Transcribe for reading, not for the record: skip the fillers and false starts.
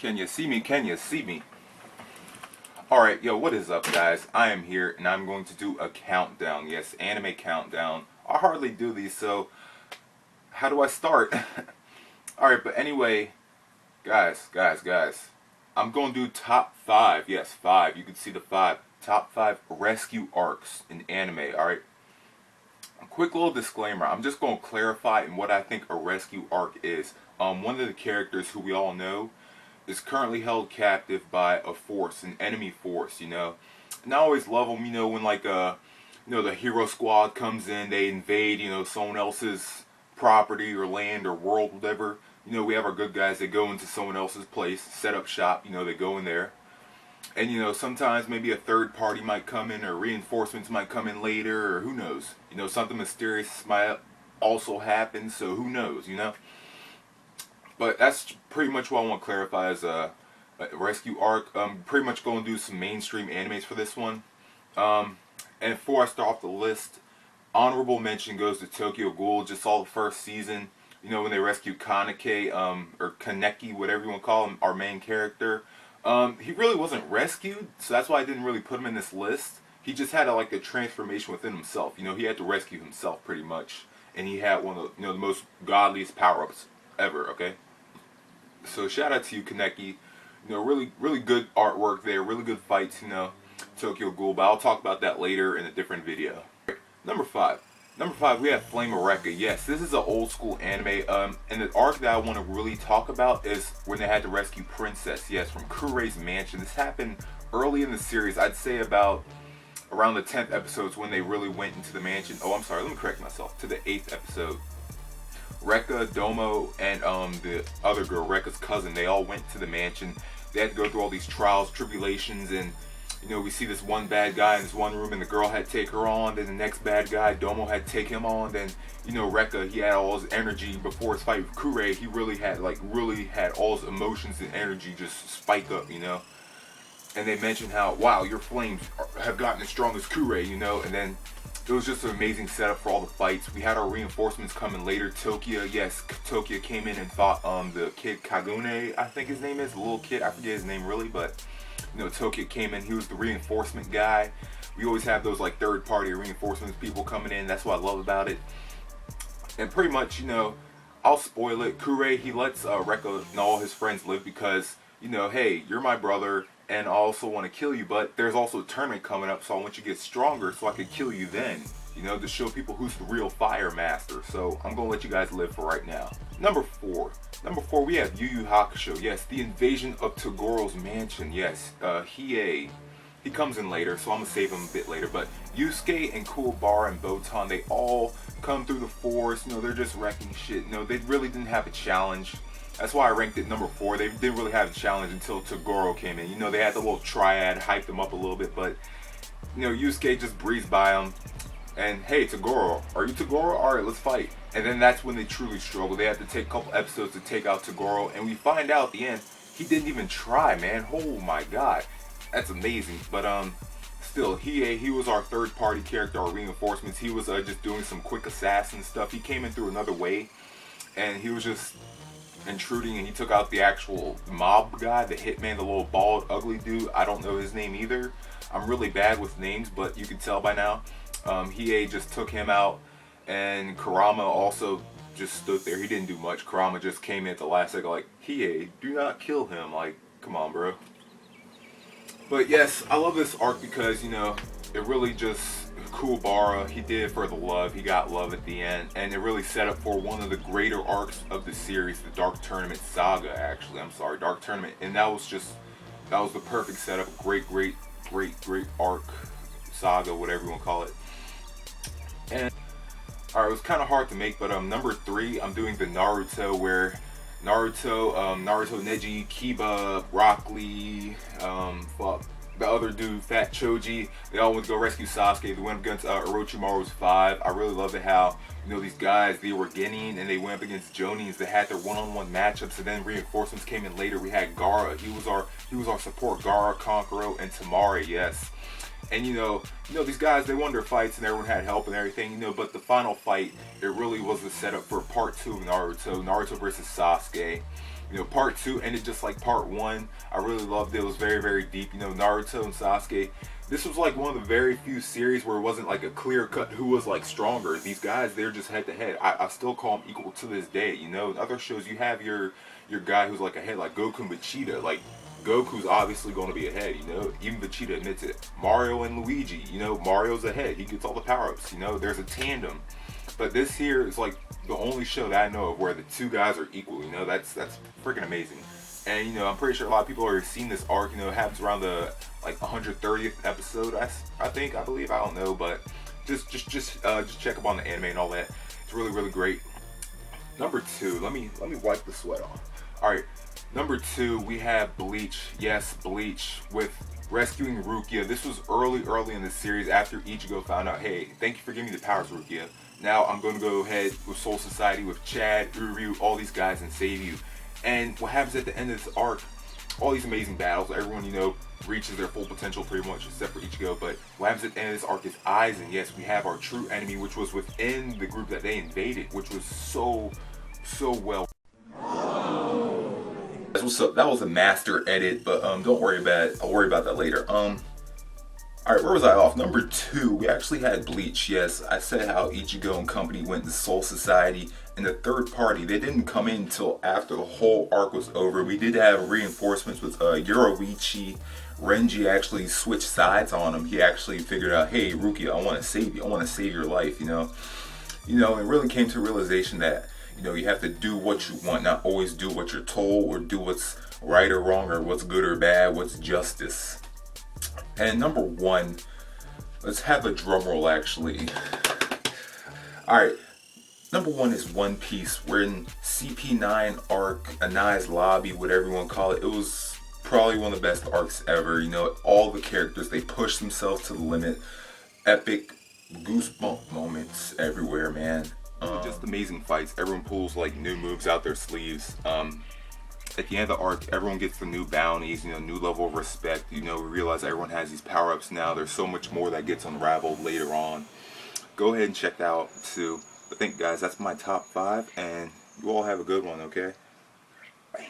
Can you see me? Can you see me? Alright, yo, what is up, guys? I am here, and I'm going to do a countdown. Yes, anime countdown. I hardly do these, so how do I start? Alright, but anyway, guys. I'm going to do top 5. Yes, 5. You can see the 5. Top 5 rescue arcs in anime, alright? A quick little disclaimer. I'm just going to clarify in what I think a rescue arc is. One of the characters who we all know is currently held captive by a force, an enemy force, you know. And I always love them, you know, when like the hero squad comes in, they invade, you know, someone else's property or land or world, whatever. You know, we have our good guys, they go into someone else's place, set up shop, you know, they go in there. And, you know, sometimes maybe a third party might come in or reinforcements might come in later or who knows. You know, something mysterious might also happen, so who knows, you know. But that's pretty much what I want to clarify as a rescue arc. Pretty much going to do some mainstream animes for this one. And before I start off the list, honorable mention goes to Tokyo Ghoul. Just saw the first season. You know, when they rescued Kaneki, or Kaneki, whatever you want to call him, our main character. He really wasn't rescued, so that's why I didn't really put him in this list. He just had like a transformation within himself. You know, he had to rescue himself pretty much. And he had one of the, the most godliest power-ups ever, okay? So shout out to you, Kaneki. You know, really good artwork there, really good fights, you know, Tokyo Ghoul, but I'll talk about that later in a different video. Number 5, we have Flame Eureka. Yes, this is an old school anime, and the arc that I want to really talk about is when they had to rescue Princess, yes, from Kurei's mansion. This happened early in the series, I'd say about around the 10th episodes when they really went into the mansion. Oh, I'm sorry, let me correct myself, to the 8th episode. Rekka, Domo, and the other girl, Rekka's cousin, they all went to the mansion. They had to go through all these trials, tribulations, and you know, we see this one bad guy in this one room, and the girl had to take her on. Then the next bad guy, Domo, had to take him on. Then, you know, Rekka, he had all his energy before his fight with Kurei. He really had all his emotions and energy just spike up, you know. And they mentioned how, wow, your flames have gotten as strong as Kurei, you know. And then it was just an amazing setup for all the fights. We had our reinforcements coming later. Tokia, yes, Tokia came in and fought the kid Kagune, I think his name is, the little kid. I forget his name really, but you know, Tokia came in. He was the reinforcement guy. We always have those like third-party reinforcements people coming in. That's what I love about it. And pretty much, you know, I'll spoil it. Kurei, he lets Rekka and all his friends live because, you know, hey, you're my brother, and I also want to kill you, but there's also a tournament coming up, so I want you to get stronger so I can kill you then. You know, to show people who's the real fire master. So I'm going to let you guys live for right now. Number 4, we have Yu Yu Hakusho. Yes, the invasion of Togoro's mansion. Yes, Hiei. He comes in later, so I'm going to save him a bit later. But Yusuke and Kuwabara and Botan, they all come through the forest. You know, they're just wrecking shit. You know, they really didn't have a challenge. That's why I ranked it number 4. They didn't really have a challenge until Togoro came in. You know, they had the little triad, hyped them up a little bit. But, you know, Yusuke just breezed by them. And hey, Togoro, are you Togoro? Alright, let's fight. And then that's when they truly struggle. They had to take a couple episodes to take out Togoro. And we find out at the end, he didn't even try, man. Oh my god. That's amazing. But still, he was our third party character, our reinforcements. He was just doing some quick assassin stuff. He came in through another way. And he was just intruding, and he took out the actual mob guy, the hitman, the little bald, ugly dude. I don't know his name either. I'm really bad with names, but you can tell by now. Hiei just took him out, and Kurama also just stood there. He didn't do much. Kurama just came in at the last second like, Hiei, do not kill him. Like, come on, bro. But yes, I love this arc because, you know, it really just, Kuwabara, he did it for the love. He got love at the end, and it really set up for one of the greater arcs of the series, the Dark Tournament Saga, actually. I'm sorry, Dark Tournament. And that was the perfect setup. Great arc, saga, whatever you want to call it. And alright, it was kind of hard to make, but number 3, I'm doing the Naruto, where Naruto, Neji, Kiba, Rock Lee, the other dude, Fat Choji, they all went to go rescue Sasuke. They went up against Orochimaru's 5. I really loved it how, you know, these guys, they were Genin and they went up against Jonins. They had their one-on-one matchups, and then reinforcements came in later. We had Gaara. He was our support. Gaara, Kankuro, and Tamari. Yes. And you know, these guys, they won their fights and everyone had help and everything, you know, but the final fight, it really was the setup for part 2 of Naruto versus Sasuke. You know, part 2 ended just like part 1. I really loved it. It was very, very deep. You know, Naruto and Sasuke. This was like one of the very few series where it wasn't like a clear cut who was like stronger. These guys, they're just head to head. I still call them equal to this day. You know, in other shows you have your guy who's like ahead, like Goku and Vegeta. Like Goku's obviously going to be ahead. You know, even Vegeta admits it. Mario and Luigi. You know, Mario's ahead. He gets all the power ups. You know, there's a tandem. But this here is like the only show that I know of where the two guys are equal. You know, that's freaking amazing. And you know, I'm pretty sure a lot of people already seen this arc. You know, it happens around the like 130th episode. I believe. I don't know, but just check up on the anime and all that. It's really, really great. Number 2. Let me wipe the sweat off. All right. Number 2, we have Bleach. Yes, Bleach with rescuing Rukia. This was early in the series after Ichigo found out, hey, thank you for giving me the powers, Rukia. Now I'm going to go ahead with Soul Society, with Chad, Uryu, all these guys and save you. And what happens at the end of this arc, all these amazing battles, everyone, you know, reaches their full potential pretty much except for Ichigo. But what happens at the end of this arc is Aizen. Yes, we have our true enemy, which was within the group that they invaded, which was so well. So that was a master edit, but don't worry about it. I'll worry about that later. Alright, where was I off? Number 2, we actually had Bleach. Yes, I said how Ichigo and company went to Soul Society, and the third party, they didn't come in until after the whole arc was over. We did have reinforcements with Yoruichi. Renji actually switched sides on him. He actually figured out, hey, Rukia, I want to save you. I want to save your life, you know. You know, it really came to a realization that, you know, you have to do what you want, not always do what you're told, or do what's right or wrong, or what's good or bad, what's justice. And number 1, let's have a drum roll actually. Alright, number 1 is One Piece. We're in CP9 arc, Anai's Lobby, whatever you want to call it. It was probably one of the best arcs ever. You know, all the characters, they pushed themselves to the limit. Epic goosebump moments everywhere, man. Just amazing fights. Everyone pulls like new moves out their sleeves. At the end of the arc, everyone gets the new bounties, you know, new level of respect. You know, we realize everyone has these power-ups now. There's so much more that gets unraveled later on. Go ahead and check that out too. But thank you guys, that's my top 5, and you all have a good one, okay? Bam.